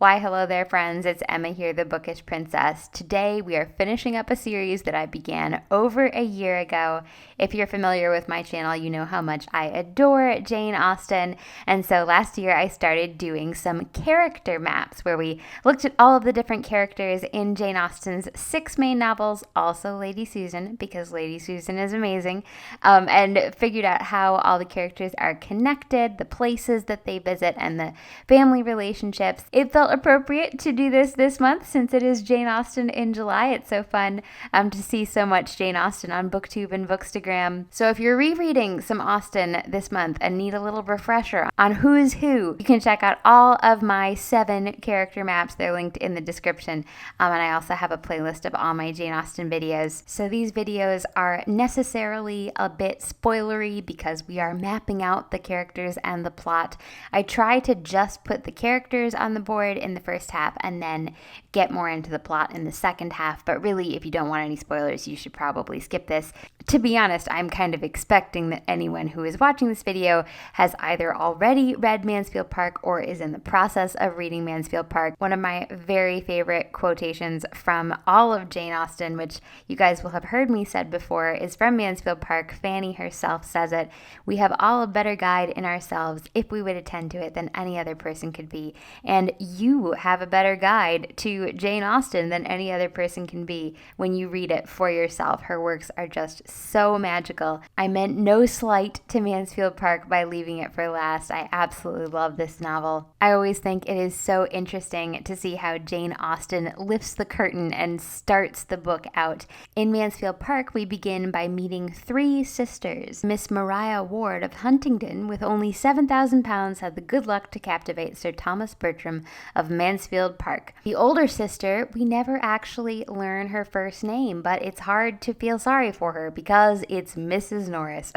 Why, hello there, friends. It's Emma here, the Bookish Princess. Today, we are finishing up a series that I began over a year ago. If you're familiar with my channel, you know how much I adore Jane Austen. And so last year, I started doing some character maps where we looked at all of the different characters in Jane Austen's 6 main novels, also Lady Susan, because Lady Susan is amazing, and figured out how all the characters are connected, the places that they visit, and the family relationships. It felt appropriate to do this month since it is Jane Austen in July. It's so fun to see so much Jane Austen on BookTube and Bookstagram. So if you're rereading some Austen this month and need a little refresher on who's who, you can check out all of my 7 character maps. They're linked in the description. And I also have a playlist of all my Jane Austen videos. So these videos are necessarily a bit spoilery because we are mapping out the characters and the plot. I try to just put the characters on the board in the first half and then get more into the plot in the second half. But really, if you don't want any spoilers, you should probably skip this. To be honest, I'm kind of expecting that anyone who is watching this video has either already read Mansfield Park or is in the process of reading Mansfield Park. One of my very favorite quotations from all of Jane Austen, which you guys will have heard me said before, is from Mansfield Park. Fanny herself says it. "We have all a better guide in ourselves if we would attend to it than any other person could be." And you have a better guide to Jane Austen than any other person can be when you read it for yourself. Her works are just so magical. I meant no slight to Mansfield Park by leaving it for last. I absolutely love this novel. I always think it is so interesting to see how Jane Austen lifts the curtain and starts the book out. In Mansfield Park, we begin by meeting 3 sisters. Miss Maria Ward of Huntingdon, with only £7,000, had the good luck to captivate Sir Thomas Bertram of Mansfield Park. The older sister, we never actually learn her first name, but it's hard to feel sorry for her because it's Mrs. Norris.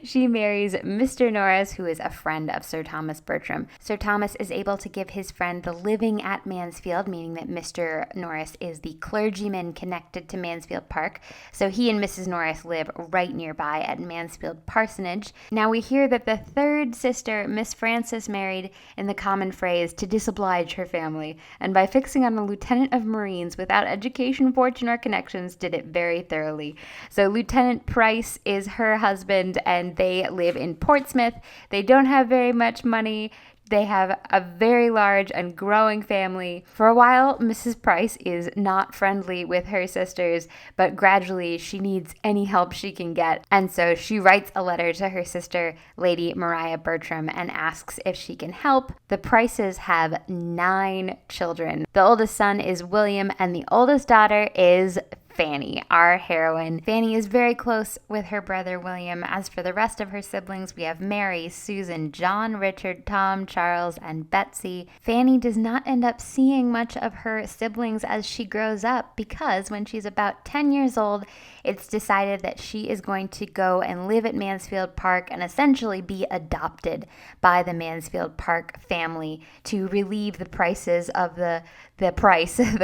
She marries Mr. Norris, who is a friend of Sir Thomas Bertram. Sir Thomas is able to give his friend the living at Mansfield, meaning that Mr. Norris is the clergyman connected to Mansfield Park. So he and Mrs. Norris live right nearby at Mansfield Parsonage. Now we hear that the 3rd sister, Miss Frances, married, in the common phrase, to disoblige her family, and by fixing on a lieutenant of Marines without education, fortune, or connections, did it very thoroughly. So Lieutenant Price is her husband, and they live in Portsmouth. They don't have very much money. They have a very large and growing family. For a while, Mrs. Price is not friendly with her sisters, but gradually she needs any help she can get. And so she writes a letter to her sister, Lady Maria Bertram, and asks if she can help. The Prices have 9 children. The oldest son is William, and the oldest daughter is Fanny, our heroine. Fanny is very close with her brother William. As for the rest of her siblings, we have Mary, Susan, John, Richard, Tom, Charles, and Betsy. Fanny does not end up seeing much of her siblings as she grows up because when she's about 10 years old, it's decided that she is going to go and live at Mansfield Park and essentially be adopted by the Mansfield Park family to relieve the prices of the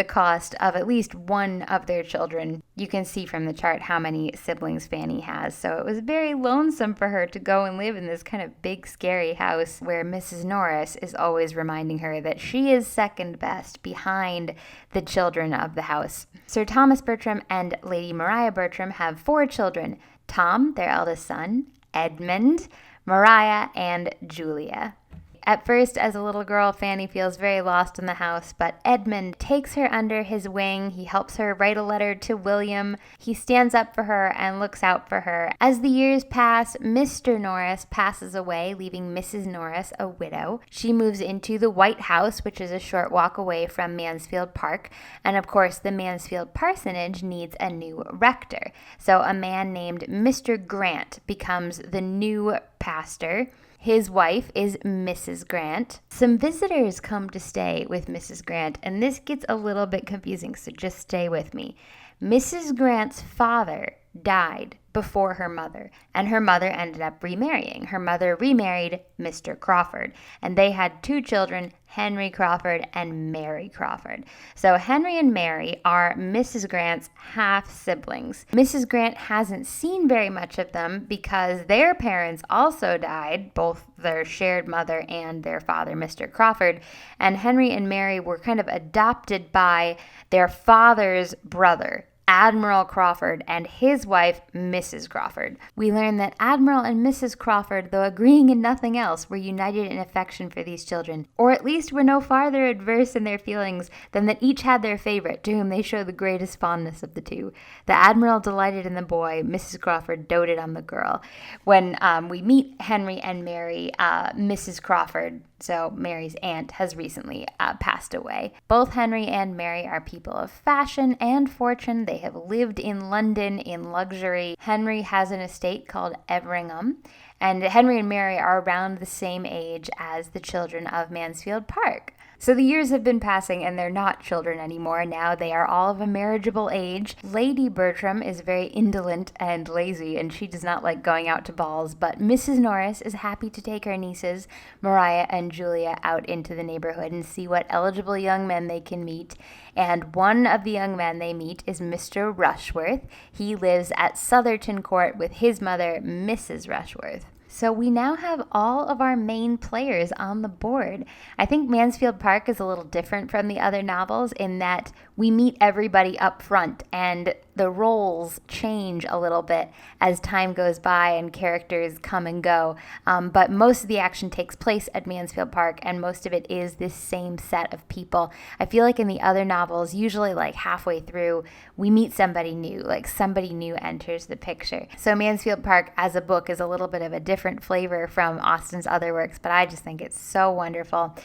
cost of at least one of their children. You can see from the chart how many siblings Fanny has. So it was very lonesome for her to go and live in this kind of big, scary house where Mrs. Norris is always reminding her that she is second best behind the children of the house. Sir Thomas Bertram and Lady Maria Bertram have 4 children: Tom, their eldest son, Edmund, Maria, and Julia. At first, as a little girl, Fanny feels very lost in the house, but Edmund takes her under his wing. He helps her write a letter to William. He stands up for her and looks out for her. As the years pass, Mr. Norris passes away, leaving Mrs. Norris a widow. She moves into the White House, which is a short walk away from Mansfield Park. And of course, the Mansfield Parsonage needs a new rector. So a man named Mr. Grant becomes the new pastor. His wife is Mrs. Grant. Some visitors come to stay with Mrs. Grant, and this gets a little bit confusing, so just stay with me. Mrs. Grant's father died before her mother, and her mother ended up remarrying. Her mother remarried Mr. Crawford, and they had 2 children, Henry Crawford and Mary Crawford. So Henry and Mary are Mrs. Grant's half-siblings. Mrs. Grant hasn't seen very much of them because their parents also died, both their shared mother and their father, Mr. Crawford, and Henry and Mary were kind of adopted by their father's brother, Admiral Crawford, and his wife, Mrs. Crawford. We learn that Admiral and Mrs. Crawford, though agreeing in nothing else, were united in affection for these children, or at least were no farther adverse in their feelings than that each had their favorite, to whom they showed the greatest fondness of the 2. The Admiral delighted in the boy, Mrs. Crawford doted on the girl. When we meet Henry and Mary, Mrs. Crawford, so Mary's aunt, has recently passed away. Both Henry and Mary are people of fashion and fortune. They have lived in London in luxury. Henry has an estate called Everingham, and Henry and Mary are around the same age as the children of Mansfield Park. So the years have been passing and they're not children anymore. Now they are all of a marriageable age. Lady Bertram is very indolent and lazy, and she does not like going out to balls, but Mrs. Norris is happy to take her nieces, Maria and Julia, out into the neighborhood and see what eligible young men they can meet. And one of the young men they meet is Mr. Rushworth. He lives at Southerton Court with his mother, Mrs. Rushworth. So we now have all of our main players on the board. I think Mansfield Park is a little different from the other novels in that we meet everybody up front and the roles change a little bit as time goes by and characters come and go. But most of the action takes place at Mansfield Park, and most of it is this same set of people. I feel like in the other novels, usually like halfway through, we meet somebody new, like somebody new enters the picture. So Mansfield Park as a book is a little bit of a different flavor from Austen's other works, but I just think it's so wonderful.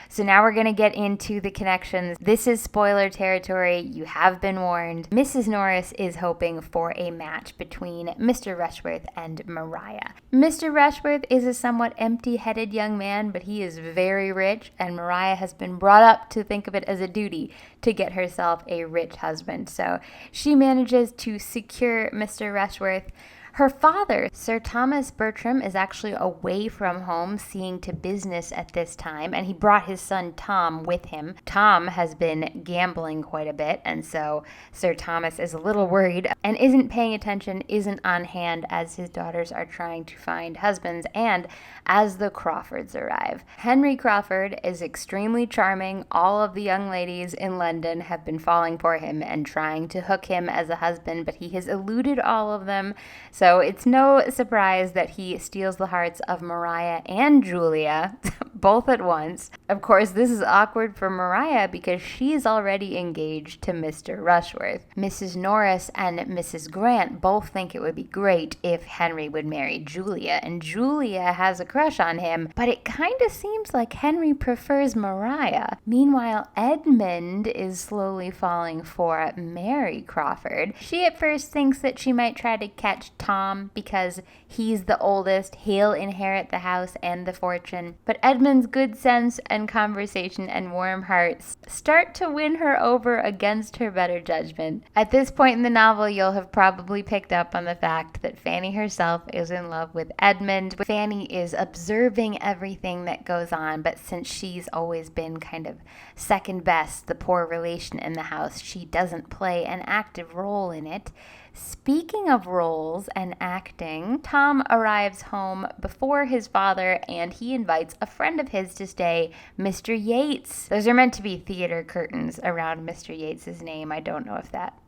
So now we're going to get into the connections. This is spoiler territory. You have been warned. Mrs. Norris is hoping for a match between Mr. Rushworth and Maria. Mr. Rushworth is a somewhat empty-headed young man, but he is very rich, and Maria has been brought up to think of it as a duty to get herself a rich husband. So she manages to secure Mr. Rushworth. Her father, Sir Thomas Bertram, is actually away from home seeing to business at this time, and he brought his son Tom with him. Tom has been gambling quite a bit, and so Sir Thomas is a little worried and isn't paying attention, isn't on hand as his daughters are trying to find husbands and as the Crawfords arrive. Henry Crawford is extremely charming. All of the young ladies in London have been falling for him and trying to hook him as a husband, but he has eluded all of them. So it's no surprise that he steals the hearts of Maria and Julia, both at once. Of course, this is awkward for Maria because she's already engaged to Mr. Rushworth. Mrs. Norris and Mrs. Grant both think it would be great if Henry would marry Julia, and Julia has a crush on him, but it kind of seems like Henry prefers Maria. Meanwhile, Edmund is slowly falling for Mary Crawford. She at first thinks that she might try to catch Tom because he's the oldest, he'll inherit the house and the fortune. But Edmund's good sense and conversation and warm hearts start to win her over against her better judgment. At this point in the novel, you'll have probably picked up on the fact that Fanny herself is in love with Edmund. Fanny is observing everything that goes on, but since she's always been kind of second best, the poor relation in the house, she doesn't play an active role in it. Speaking of roles and acting, Tom arrives home before his father and he invites a friend of his to stay, Mr. Yates. Those are meant to be theater curtains around Mr. Yates's name. I don't know if that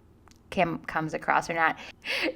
comes across or not.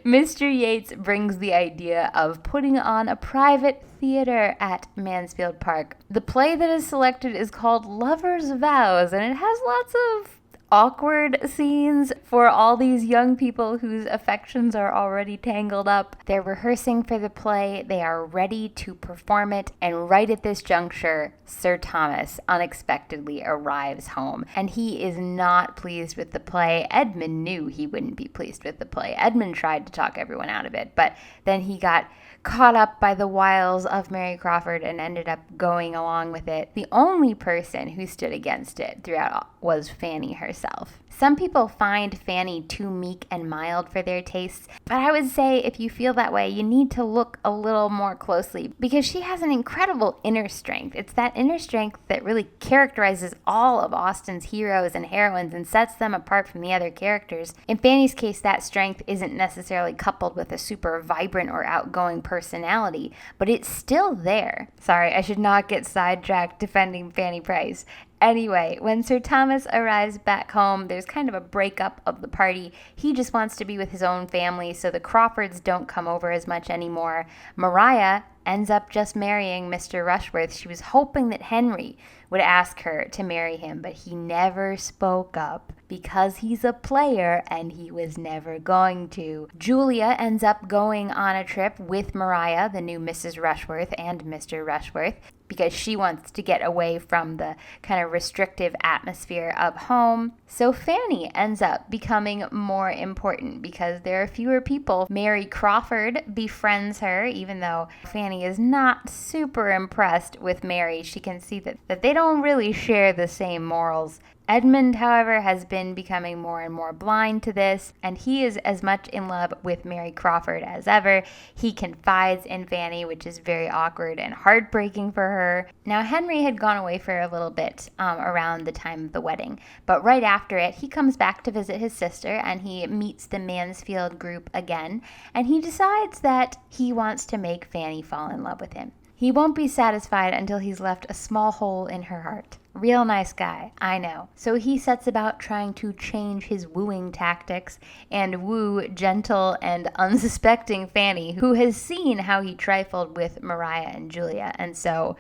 Mr. Yates brings the idea of putting on a private theater at Mansfield Park. The play that is selected is called Lover's Vows, and it has lots of awkward scenes for all these young people whose affections are already tangled up. They're rehearsing for the play, they are ready to perform it, and right at this juncture, Sir Thomas unexpectedly arrives home, and he is not pleased with the play. Edmund knew he wouldn't be pleased with the play. Edmund tried to talk everyone out of it, but then he got caught up by the wiles of Mary Crawford and ended up going along with it. The only person who stood against it throughout was Fanny herself. herself. Some people find Fanny too meek and mild for their tastes, but I would say if you feel that way, you need to look a little more closely because she has an incredible inner strength. It's that inner strength that really characterizes all of Austen's heroes and heroines and sets them apart from the other characters. In Fanny's case, that strength isn't necessarily coupled with a super vibrant or outgoing personality, but it's still there. Sorry, I should not get sidetracked defending Fanny Price. Anyway, when Sir Thomas arrives back home, there's kind of a breakup of the party. He just wants to be with his own family, so the Crawfords don't come over as much anymore. Maria ends up just marrying Mr. Rushworth. She was hoping that Henry would ask her to marry him, but he never spoke up because he's a player and he was never going to. Julia ends up going on a trip with Maria, the new Mrs. Rushworth, and Mr. Rushworth, because she wants to get away from the kind of restrictive atmosphere of home. So Fanny ends up becoming more important because there are fewer people. Mary Crawford befriends her, even though Fanny is not super impressed with Mary. She can see that they don't really share the same morals. Edmund, however, has been becoming more and more blind to this, and he is as much in love with Mary Crawford as ever. He confides in Fanny, which is very awkward and heartbreaking for her. Now, Henry had gone away for a little bit around the time of the wedding, but right after it, he comes back to visit his sister, and he meets the Mansfield group again, and he decides that he wants to make Fanny fall in love with him. He won't be satisfied until he's left a small hole in her heart. Real nice guy, I know. So he sets about trying to change his wooing tactics and woo gentle and unsuspecting Fanny, who has seen how he trifled with Maria and Julia, and so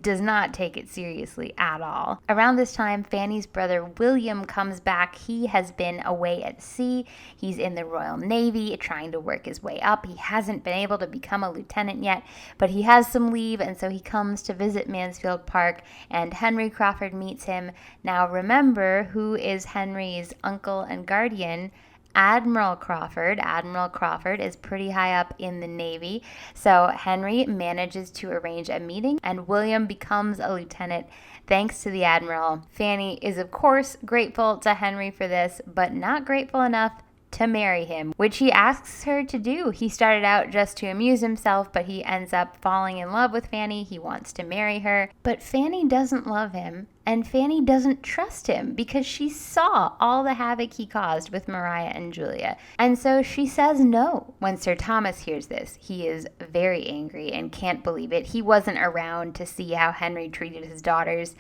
does not take it seriously at all. Around this time, Fanny's brother William comes back. He has been away at sea. He's in the Royal Navy trying to work his way up. He hasn't been able to become a lieutenant yet, but he has some leave, and so he comes to visit Mansfield Park, and Henry Crawford meets him. Now remember, who is Henry's uncle and guardian? Admiral Crawford. Admiral Crawford is pretty high up in the Navy. So Henry manages to arrange a meeting and William becomes a lieutenant thanks to the Admiral. Fanny is of course grateful to Henry for this, but not grateful enough to marry him, which he asks her to do. He started out just to amuse himself, but he ends up falling in love with Fanny. He wants to marry her, but Fanny doesn't love him, and Fanny doesn't trust him because she saw all the havoc he caused with Maria and Julia, and so she says no. When Sir Thomas hears this, he is very angry and can't believe it. He wasn't around to see how Henry treated his daughters.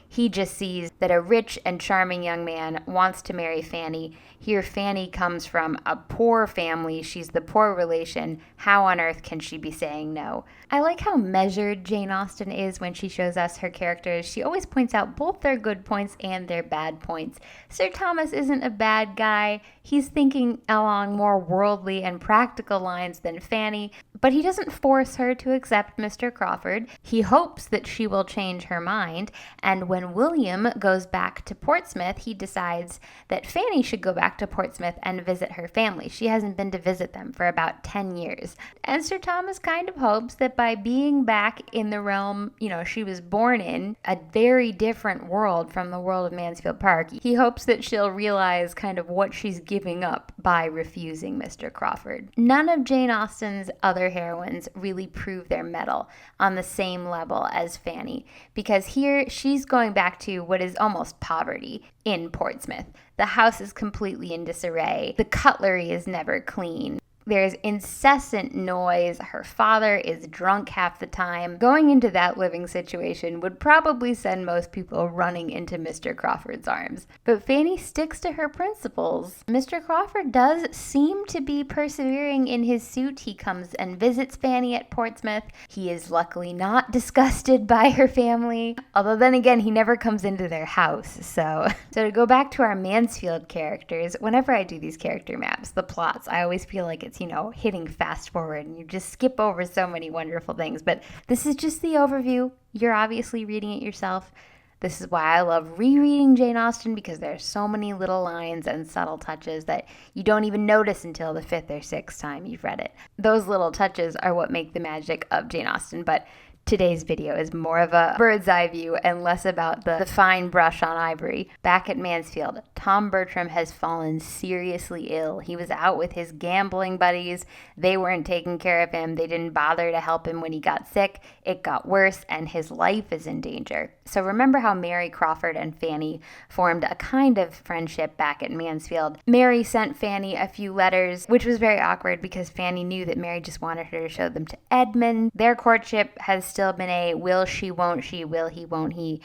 He just sees that a rich and charming young man wants to marry Fanny. Here Fanny comes from a poor family. She's the poor relation. How on earth can she be saying no? I like how measured Jane Austen is when she shows us her characters. She always points out both their good points and their bad points. Sir Thomas isn't a bad guy. He's thinking along more worldly and practical lines than Fanny, but he doesn't force her to accept Mr. Crawford. He hopes that she will change her mind, and when William goes back to Portsmouth, he decides that Fanny should go back to Portsmouth and visit her family. She hasn't been to visit them for about 10 years. And Sir Thomas kind of hopes that by being back in the realm, she was born in, a very different world from the world of Mansfield Park, he hopes that she'll realize kind of what she's giving up by refusing Mr. Crawford. None of Jane Austen's other heroines really prove their mettle on the same level as Fanny, because here she's going back to what is almost poverty in Portsmouth. The house is completely in disarray. The cutlery is never clean. There's incessant noise. Her father is drunk half the time. Going into that living situation would probably send most people running into Mr. Crawford's arms. But Fanny sticks to her principles. Mr. Crawford does seem to be persevering in his suit. He comes and visits Fanny at Portsmouth. He is luckily not disgusted by her family. Although then again, he never comes into their house. So to go back to our Mansfield characters, whenever I do these character maps, the plots, I always feel like it's hitting fast forward and you just skip over so many wonderful things. But this is just the overview. You're obviously reading it yourself. This is why I love rereading Jane Austen, because there's so many little lines and subtle touches that you don't even notice until the 5th or 6th time you've read it. Those little touches are what make the magic of Jane Austen, but today's video is more of a bird's eye view and less about the fine brush on ivory. Back at Mansfield, Tom Bertram has fallen seriously ill. He was out with his gambling buddies. They weren't taking care of him. They didn't bother to help him when he got sick. It got worse, and his life is in danger. So remember how Mary Crawford and Fanny formed a kind of friendship back at Mansfield. Mary sent Fanny a few letters, which was very awkward because Fanny knew that Mary just wanted her to show them to Edmund. Their courtship has still been a will she, won't she, will he, won't he,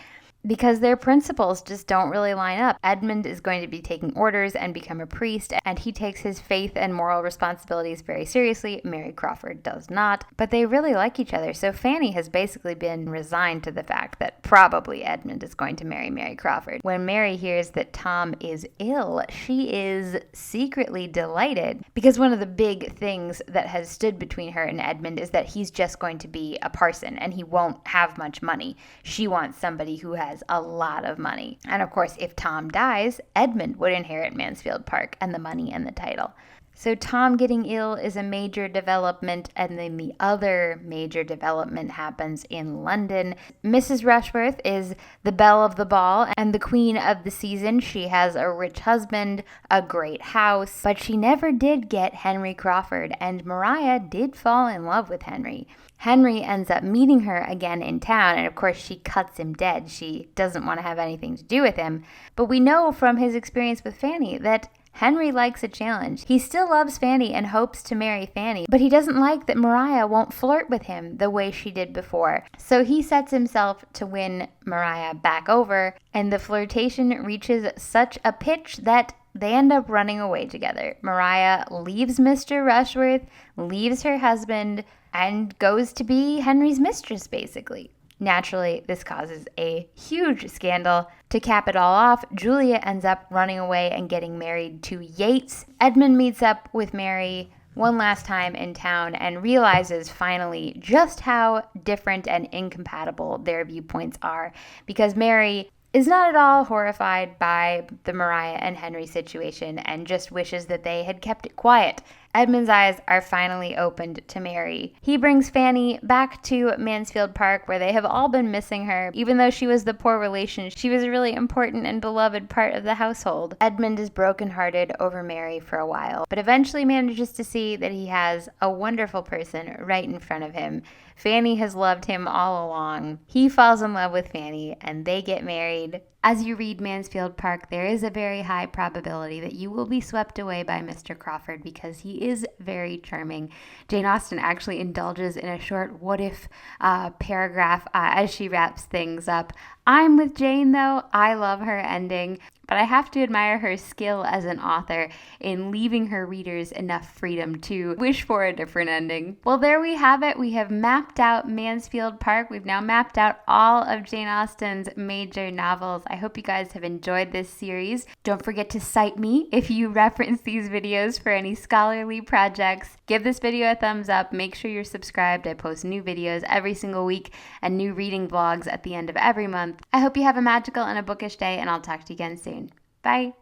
because their principles just don't really line up. Edmund is going to be taking orders and become a priest, and he takes his faith and moral responsibilities very seriously. Mary Crawford does not, but they really like each other. So Fanny has basically been resigned to the fact that probably Edmund is going to marry Mary Crawford. When Mary hears that Tom is ill, she is secretly delighted, because one of the big things that has stood between her and Edmund is that he's just going to be a parson and he won't have much money. She wants somebody who has a lot of money. And of course, if Tom dies, Edmund would inherit Mansfield Park and the money and the title. So Tom getting ill is a major development, and then the other major development happens in London. Mrs. Rushworth is the belle of the ball and the queen of the season. She has a rich husband, a great house, but she never did get Henry Crawford, and Maria did fall in love with Henry. Henry ends up meeting her again in town, and of course she cuts him dead. She doesn't want to have anything to do with him. But we know from his experience with Fanny that Henry likes a challenge. He still loves Fanny and hopes to marry Fanny, but he doesn't like that Maria won't flirt with him the way she did before. So he sets himself to win Maria back over, and the flirtation reaches such a pitch that they end up running away together. Maria leaves Mr. Rushworth, leaves her husband, and goes to be Henry's mistress, basically. Naturally, this causes a huge scandal. To cap it all off, Julia ends up running away and getting married to Yates. Edmund meets up with Mary one last time in town and realizes finally just how different and incompatible their viewpoints are, because Mary is not at all horrified by the Maria and Henry situation and just wishes that they had kept it quiet. Edmund's eyes are finally opened to Mary. He brings Fanny back to Mansfield Park, where they have all been missing her. Even though she was the poor relation, she was a really important and beloved part of the household. Edmund is brokenhearted over Mary for a while, but eventually manages to see that he has a wonderful person right in front of him. Fanny has loved him all along. He falls in love with Fanny, and they get married. As you read Mansfield Park, there is a very high probability that you will be swept away by Mr. Crawford because he is very charming. Jane Austen actually indulges in a short what-if paragraph as she wraps things up. I'm with Jane, though. I love her ending, but I have to admire her skill as an author in leaving her readers enough freedom to wish for a different ending. Well, there we have it. We have mapped out Mansfield Park. We've now mapped out all of Jane Austen's major novels. I hope you guys have enjoyed this series. Don't forget to cite me if you reference these videos for any scholarly projects. Give this video a thumbs up. Make sure you're subscribed. I post new videos every single week and new reading vlogs at the end of every month. I hope you have a magical and a bookish day, and I'll talk to you again soon. Bye.